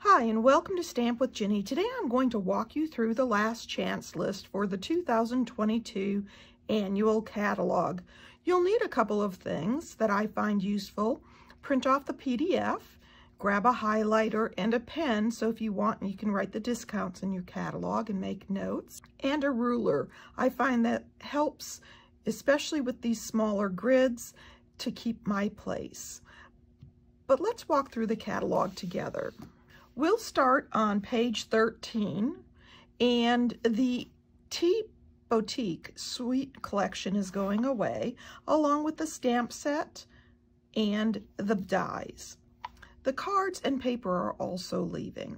Hi, and welcome to Stamp with Ginny. Today I'm going to walk you through the last chance list for the 2022 annual catalog. You'll need a couple of things that I find useful. Print off the PDF, grab a highlighter and a pen, so if you want you can write the discounts in your catalog and make notes, and a ruler. I find that helps, especially with these smaller grids, to keep my place. But let's walk through the catalog together. We'll start on page 13, and the Tea Boutique Suite collection is going away, along with the stamp set and the dies. The cards and paper are also leaving.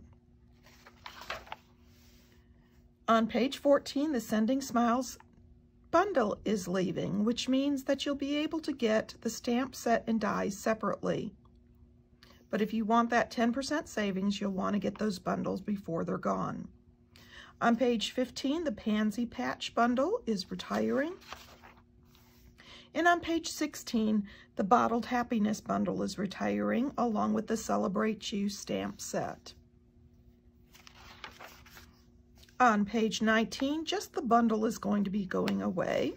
On page 14, the Sending Smiles bundle is leaving, which means that you'll be able to get the stamp set and dies separately. But if you want that 10% savings, you'll want to get those bundles before they're gone. On page 15, the Pansy Patch bundle is retiring. And on page 16, the Bottled Happiness bundle is retiring, along with the Celebrate You stamp set. On page 19, just the bundle is going to be going away.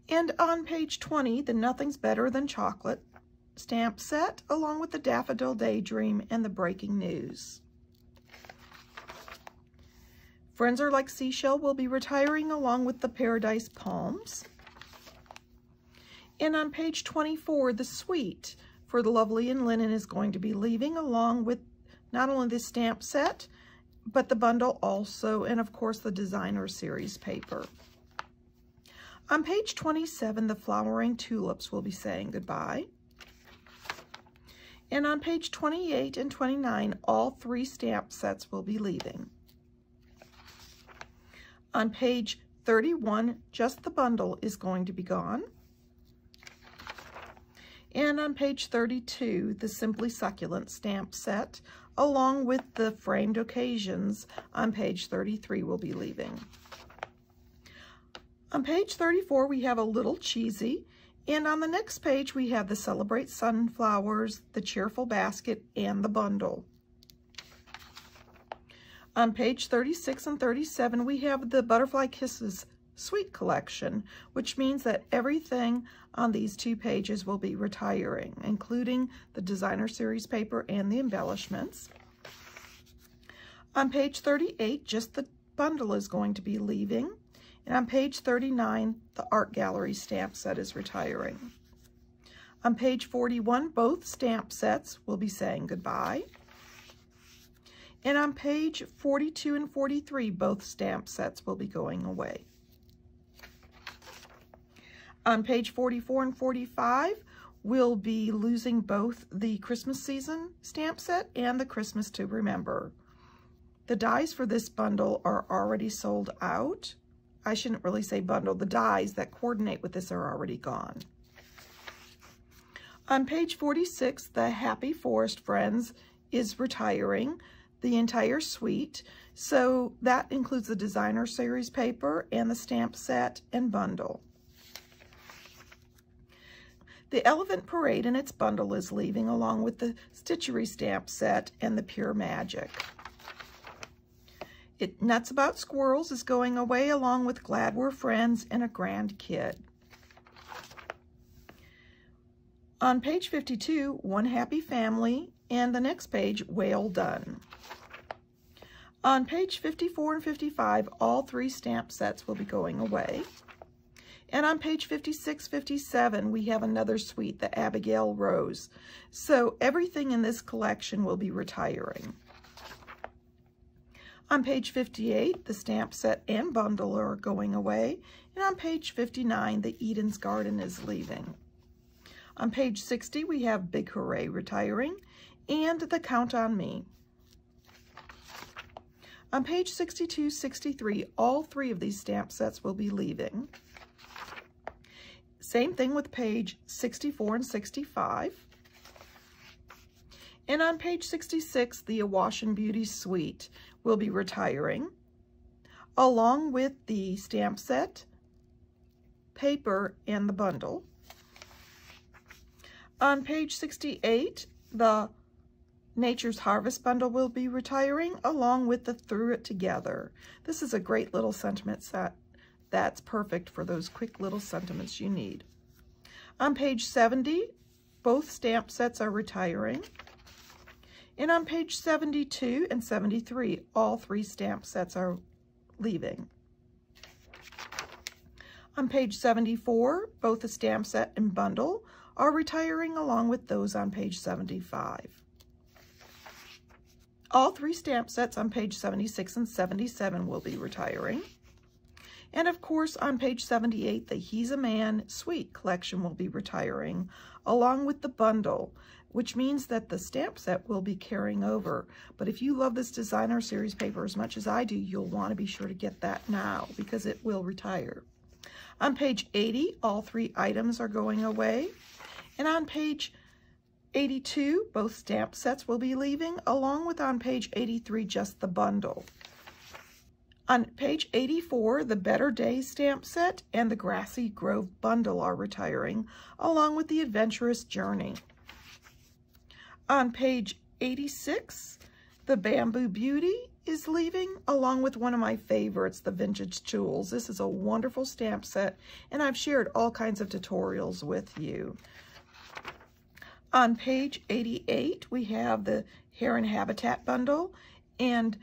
And on page 20, the Nothing's Better Than Chocolate stamp set, along with the Daffodil Daydream and the Breaking News. Friends Are Like Seashell will be retiring, along with the Paradise Palms. And on page 24, the suite for the Lovely in Linen is going to be leaving, along with not only the stamp set, but the bundle also, and of course the Designer Series paper. On page 27, the Flowering Tulips will be saying goodbye. And on page 28 and 29, all three stamp sets will be leaving. On page 31, just the bundle is going to be gone. And on page 32, the Simply Succulent stamp set, along with the Framed Occasions on page 33 will be leaving. On page 34, we have a Little Cheesy. And on the next page, we have the Celebrate Sunflowers, the Cheerful Basket, and the bundle. On page 36 and 37, we have the Butterfly Kisses Suite collection, which means that everything on these two pages will be retiring, including the Designer Series paper and the embellishments. On page 38, just the bundle is going to be leaving. And on page 39, the Art Gallery stamp set is retiring. On page 41, both stamp sets will be saying goodbye. And on page 42 and 43, both stamp sets will be going away. On page 44 and 45, we'll be losing both the Christmas Season stamp set and the Christmas to Remember. The dies for this bundle are already sold out. I shouldn't really say bundle. The dies that coordinate with this are already gone. On page 46, the Happy Forest Friends is retiring the entire suite. So that includes the Designer Series paper and the stamp set and bundle. The Elephant Parade and its bundle is leaving, along with the Stitchery stamp set and the Pure Magic. Nuts About Squirrels is going away, along with Glad We're Friends and A Grand Kid. On page 52, One Happy Family, and the next page, Whale Done. On page 54 and 55, all three stamp sets will be going away. And on page 56, 57, we have another suite, the Abigail Rose. So everything in this collection will be retiring. On page 58, the stamp set and bundle are going away. And on page 59, the Eden's Garden is leaving. On page 60, we have Big Hooray retiring and the Count on Me. On page 62, 63, all three of these stamp sets will be leaving. Same thing with page 64 and 65. And on page 66, the Awash and Beauty Suite will be retiring, along with the stamp set, paper, and the bundle. On page 68, the Nature's Harvest bundle will be retiring along with the Threw It Together. This is a great little sentiment set that's perfect for those quick little sentiments you need. On page 70, both stamp sets are retiring. And on page 72 and 73, all 3 stamp sets are leaving. On page 74, both the stamp set and bundle are retiring along with those on page 75. All 3 stamp sets on page 76 and 77 will be retiring. And of course, on page 78, the He's a Man Sweet collection will be retiring along with the bundle, which means that the stamp set will be carrying over. But if you love this designer series paper as much as I do, you'll want to be sure to get that now because it will retire. On page 80, all 3 items are going away. And on page 82, both stamp sets will be leaving, along with on page 83, just the bundle. On page 84, the Better Days stamp set and the Grassy Grove bundle are retiring, along with the Adventurous Journey. On page 86, the Bamboo Beauty is leaving, along with one of my favorites, the Vintage Tools. This is a wonderful stamp set, and I've shared all kinds of tutorials with you. On page 88, we have the Heron Habitat bundle, and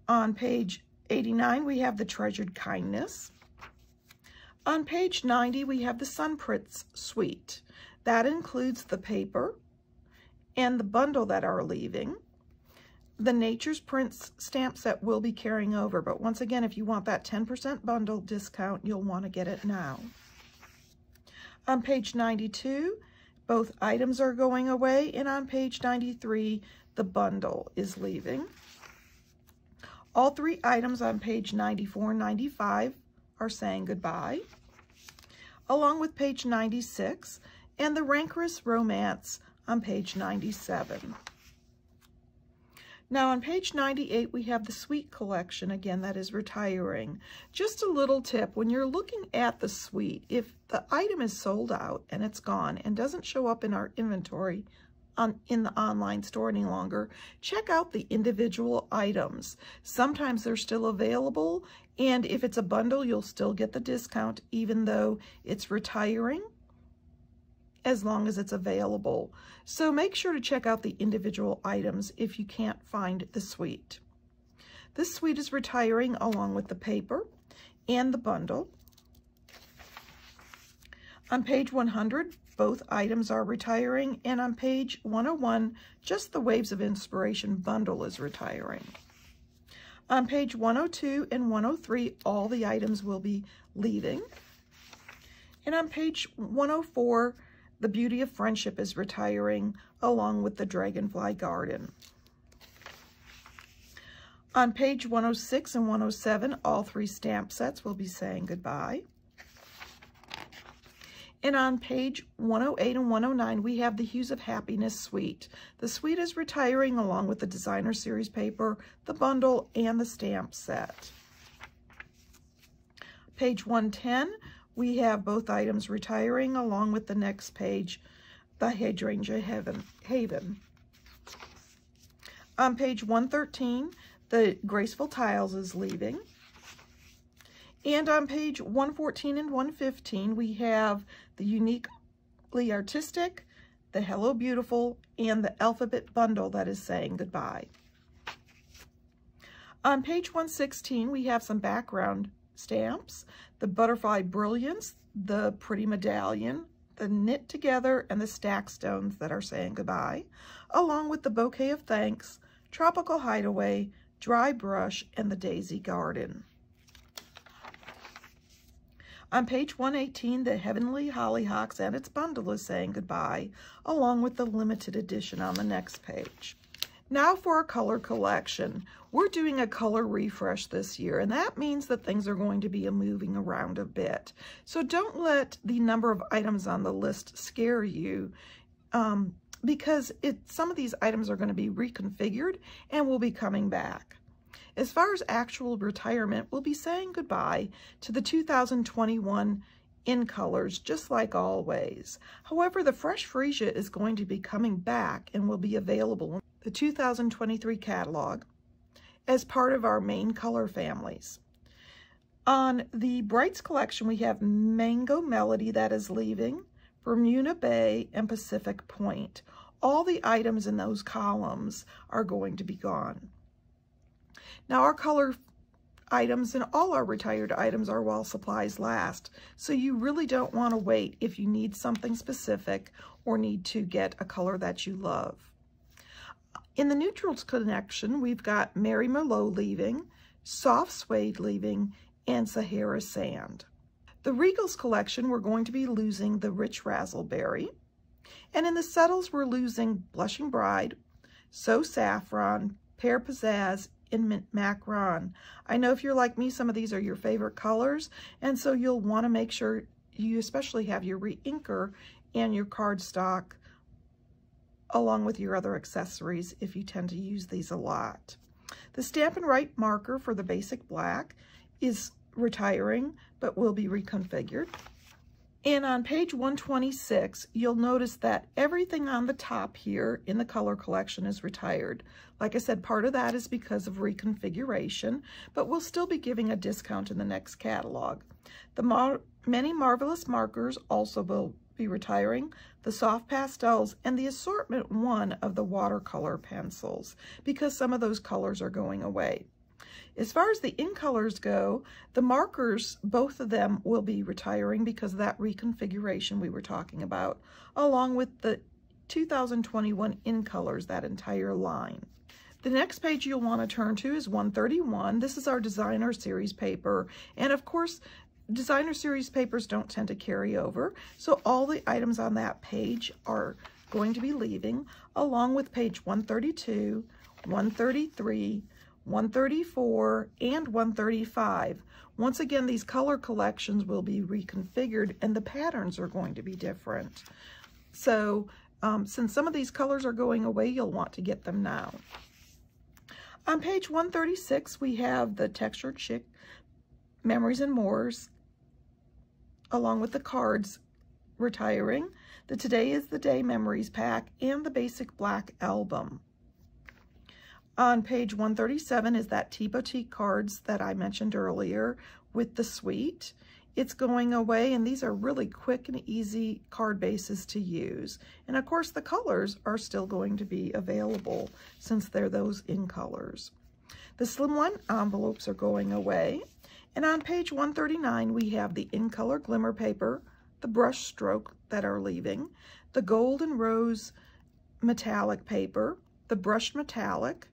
on page 89, we have the Treasured Kindness. On page 90, we have the Sun Prints Suite. That includes the paper and the bundle that are leaving. The Nature's Prints stamp set will be carrying over, but once again, if you want that 10% bundle discount, you'll want to get it now. On page 92, both items are going away, and on page 93, the bundle is leaving. All 3 items on page 94 and 95 are saying goodbye, along with page 96 and the Rancorous Romance on page 97. Now on page 98, we have the Suite collection, again, that is retiring. Just a little tip, when you're looking at the Suite, if the item is sold out and it's gone and doesn't show up in our inventory in the online store any longer, check out the individual items. Sometimes they're still available, and if it's a bundle, you'll still get the discount even though it's retiring, as long as it's available. So make sure to check out the individual items if you can't find the Suite. This Suite is retiring along with the paper and the bundle. On page 100, both items are retiring, and on page 101, just the Waves of Inspiration bundle is retiring. On page 102 and 103, all the items will be leaving. And on page 104, the Beauty of Friendship is retiring, along with the Dragonfly Garden. On page 106 and 107, all 3 stamp sets will be saying goodbye. And on page 108 and 109, we have the Hues of Happiness Suite. The Suite is retiring along with the designer series paper, the bundle, and the stamp set. Page 110, we have both items retiring along with the next page, the Hydrangea Haven. On page 113, the Graceful Tiles is leaving. And on page 114 and 115, we have the Uniquely Artistic, the Hello Beautiful, and the Alphabet bundle that is saying goodbye. On page 116, we have some background stamps, the Butterfly Brilliance, the Pretty Medallion, the Knit Together, and the Stack Stones that are saying goodbye, along with the Bouquet of Thanks, Tropical Hideaway, Dry Brush, and the Daisy Garden. On page 118, the Heavenly Hollyhocks and its bundle is saying goodbye, along with the limited edition on the next page. Now for our color collection. We're doing a color refresh this year, and that means that things are going to be moving around a bit. So don't let the number of items on the list scare you, because some of these items are going to be reconfigured and will be coming back. As far as actual retirement, we'll be saying goodbye to the 2021 in colors, just like always. However, the Fresh Freesia is going to be coming back and will be available the 2023 catalog, as part of our main color families. On the Brights collection, we have Mango Melody that is leaving, Bermuda Bay, and Pacific Point. All the items in those columns are going to be gone. Now, our color items and all our retired items are while supplies last, so you really don't want to wait if you need something specific or need to get a color that you love. In the Neutrals collection, we've got Mary Merlot leaving, Soft Suede leaving, and Sahara Sand. The Regals collection, we're going to be losing the Rich Razzleberry. And in the Settles, we're losing Blushing Bride, So Saffron, Pear Pizzazz, and Mint Macaron. I know if you're like me, some of these are your favorite colors, and so you'll want to make sure you especially have your re-inker and your cardstock along with your other accessories if you tend to use these a lot. The Stampin' Write marker for the basic black is retiring, but will be reconfigured. And on page 126, you'll notice that everything on the top here in the color collection is retired. Like I said, part of that is because of reconfiguration, but we'll still be giving a discount in the next catalog. The many Marvelous markers also will be retiring, the soft pastels, and the assortment 1 of the watercolor pencils, because some of those colors are going away. As far as the in colors go, the markers, both of them will be retiring because of that reconfiguration we were talking about, along with the 2021 in colors, that entire line. The next page you'll want to turn to is 131. This is our designer series paper, and of course, designer series papers don't tend to carry over, so all the items on that page are going to be leaving, along with page 132, 133, 134, and 135. Once again, these color collections will be reconfigured and the patterns are going to be different. So since some of these colors are going away, you'll want to get them now. On page 136, we have the Textured Chic Memories and Mores, along with the cards retiring, the Today is the Day Memories pack, and the Basic Black album. On page 137 is that Tea Boutique cards that I mentioned earlier with the suite. It's going away, and these are really quick and easy card bases to use. And of course, the colors are still going to be available since they're those in colors. The Slim One envelopes are going away. And on page 139, we have the in color glimmer paper, the brush stroke that are leaving, the gold and rose metallic paper, the brushed metallic,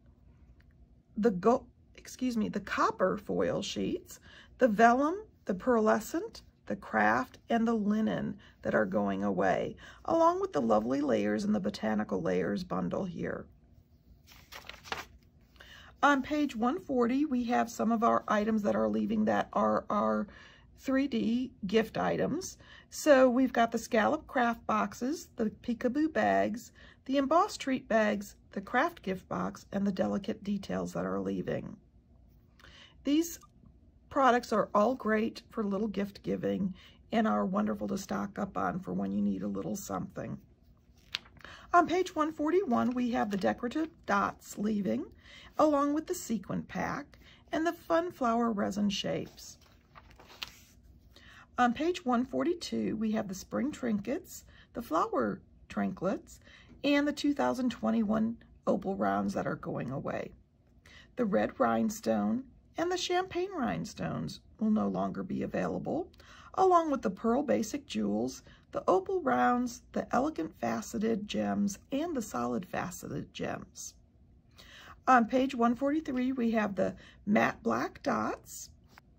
the copper foil sheets, the vellum, the pearlescent, the craft, and the linen that are going away, along with the lovely layers in the botanical layers bundle here. On page 140, we have some of our items that are leaving that are our 3D gift items. So we've got the scallop craft boxes, the peekaboo bags, the embossed treat bags, the craft gift box, and the delicate details that are leaving. These products are all great for little gift giving and are wonderful to stock up on for when you need a little something. On page 141, we have the decorative dots leaving, along with the sequin pack and the fun flower resin shapes. On page 142, we have the spring trinkets, the flower trinklets, and the 2021 opal rounds that are going away. The red rhinestone and the champagne rhinestones will no longer be available, along with the pearl basic jewels, the opal rounds, the elegant faceted gems, and the solid faceted gems. On page 143, we have the matte black dots,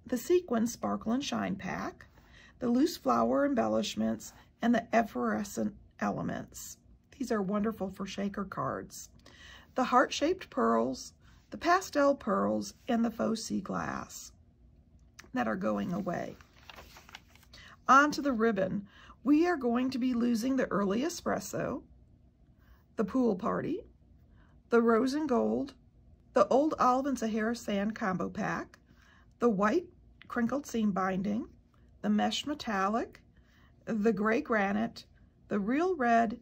the sequin sparkle and shine pack, the loose flower embellishments, and the effervescent elements. These are wonderful for shaker cards. The heart-shaped pearls, the pastel pearls, and the faux sea glass that are going away. On to the ribbon. We are going to be losing the early espresso, the pool party, the rose and gold, the old olive and Sahara Sand combo pack, the white crinkled seam binding, the mesh metallic, the gray granite, the real red,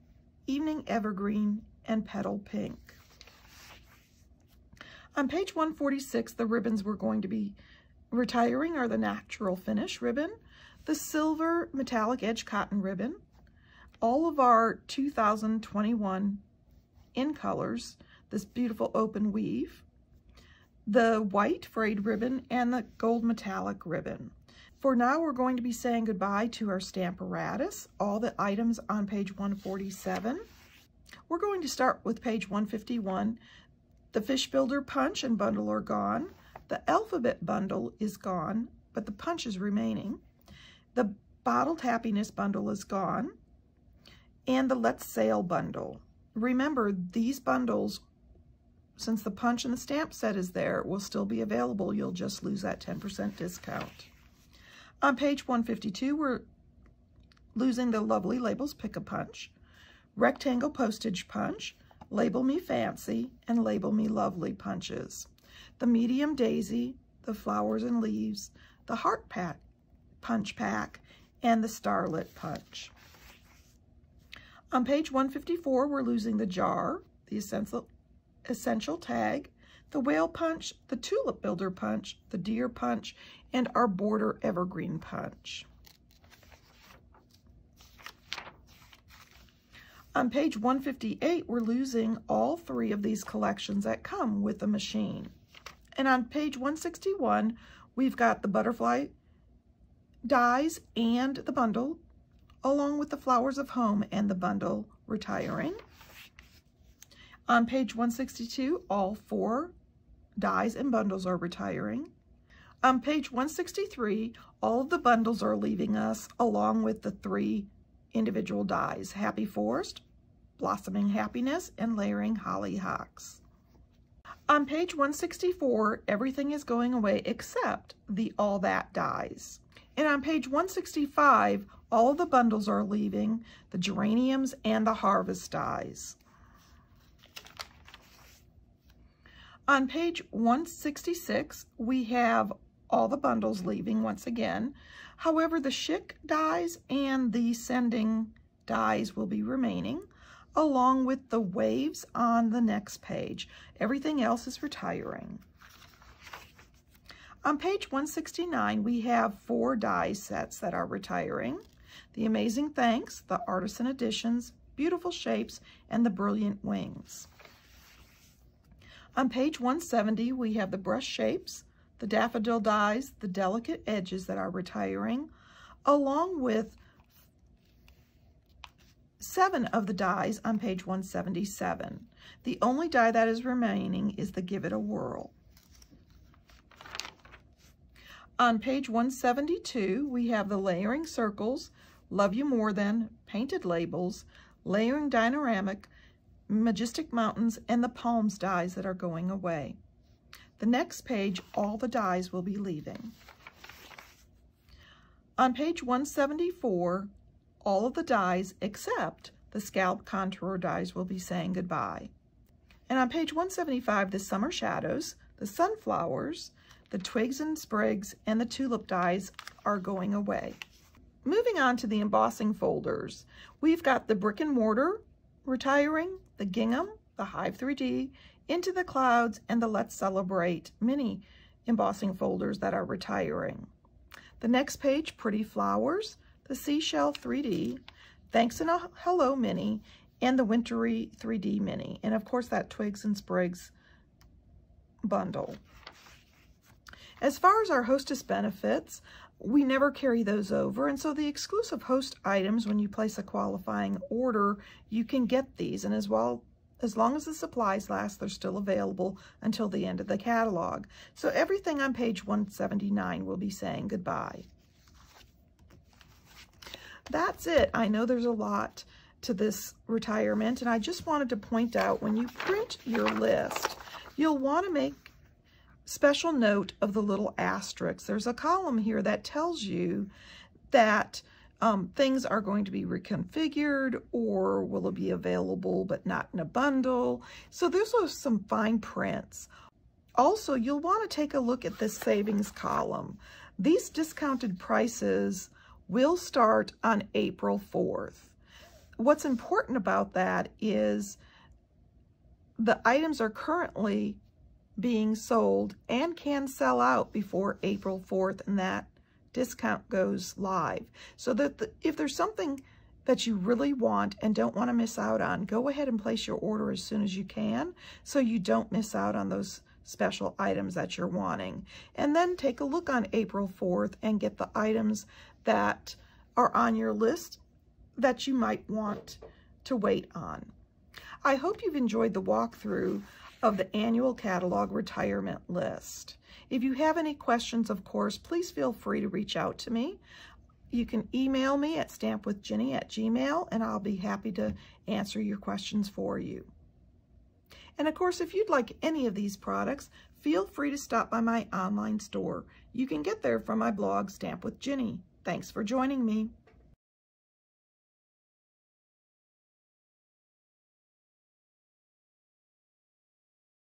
evening evergreen, and petal pink. On page 146, the ribbons we're going to be retiring are the natural finish ribbon, the silver metallic edge cotton ribbon, all of our 2021 in colors, this beautiful open weave, the white frayed ribbon, and the gold metallic ribbon. For now, we're going to be saying goodbye to our Stamparatus, all the items on page 147. We're going to start with page 151. The Fish Builder punch and bundle are gone. The alphabet bundle is gone, but the punch is remaining. The Bottled Happiness bundle is gone, and the Let's Sail bundle. Remember, these bundles, since the punch and the stamp set is there, will still be available. You'll just lose that 10% discount. On page 152, we're losing the Lovely Labels Pick-a-Punch, Rectangle Postage Punch, Label Me Fancy, and Label Me Lovely punches. The Medium Daisy, the Flowers and Leaves, the Heart Pack Punch Pack, and the Starlit Punch. On page 154, we're losing the Jar, the Essential Tag, the Whale Punch, the Tulip Builder Punch, the Deer Punch, and our Border Evergreen Punch. On page 158, we're losing all three of these collections that come with the machine. And on page 161, we've got the butterfly dies and the bundle, along with the Flowers of Home and the bundle retiring. On page 162, all four dies and bundles are retiring. On page 163, all of the bundles are leaving us, along with the three individual dies, Happy Forest, Blossoming Happiness, and Layering Hollyhocks. On page 164, everything is going away except the All That dies. And on page 165, all of the bundles are leaving, the geraniums and the harvest dies. On page 166, we have all the bundles leaving once again. However, the Chic dies and the Sending dies will be remaining, along with the waves on the next page. Everything else is retiring. On page 169, we have 4 die sets that are retiring: the Amazing Thanks, the Artisan Editions, Beautiful Shapes, and the Brilliant Wings. On page 170, we have the Brush Shapes, the Daffodil dies, the Delicate Edges that are retiring, along with 7 of the dies on page 177. The only die that is remaining is the Give It a Whirl. On page 172, we have the Layering Circles, Love You More Than, Painted Labels, Layering Dioramic, Majestic Mountains, and the Palms dies that are going away. The next page, all the dies will be leaving. On page 174, all of the dies except the Scalp Contour dies will be saying goodbye. And on page 175, the Summer Shadows, the Sunflowers, the Twigs and Sprigs, and the Tulip dies are going away. Moving on to the embossing folders, we've got the Brick and Mortar retiring, the Gingham, the Hive 3D, Into the Clouds, and the Let's Celebrate mini embossing folders that are retiring. The next page, Pretty Flowers, the Seashell 3D, Thanks and a Hello mini, and the Wintry 3D mini, and of course that Twigs and Sprigs bundle. As far as our hostess benefits, we never carry those over, and so the exclusive host items, when you place a qualifying order, you can get these, and as long as the supplies last, they're still available until the end of the catalog. So everything on page 179 will be saying goodbye. That's it. I know there's a lot to this retirement, and I just wanted to point out, when you print your list, you'll want to make special note of the little asterisks. There's a column here that tells you that things are going to be reconfigured, or will it be available but not in a bundle. So those are some fine prints. Also, you'll want to take a look at this savings column. These discounted prices will start on April 4th. What's important about that is the items are currently being sold and can sell out before April 4th, and that discount goes live. So that if there's something that you really want and don't want to miss out on, go ahead and place your order as soon as you can so you don't miss out on those special items that you're wanting. And then take a look on April 4th and get the items that are on your list that you might want to wait on. I hope you've enjoyed the walkthrough of the annual catalog retirement list. If you have any questions, of course, please feel free to reach out to me. You can email me at stampwithjinny@gmail.com, and I'll be happy to answer your questions for you. And of course, if you'd like any of these products, feel free to stop by my online store. You can get there from my blog, Stamp with Jini. Thanks for joining me.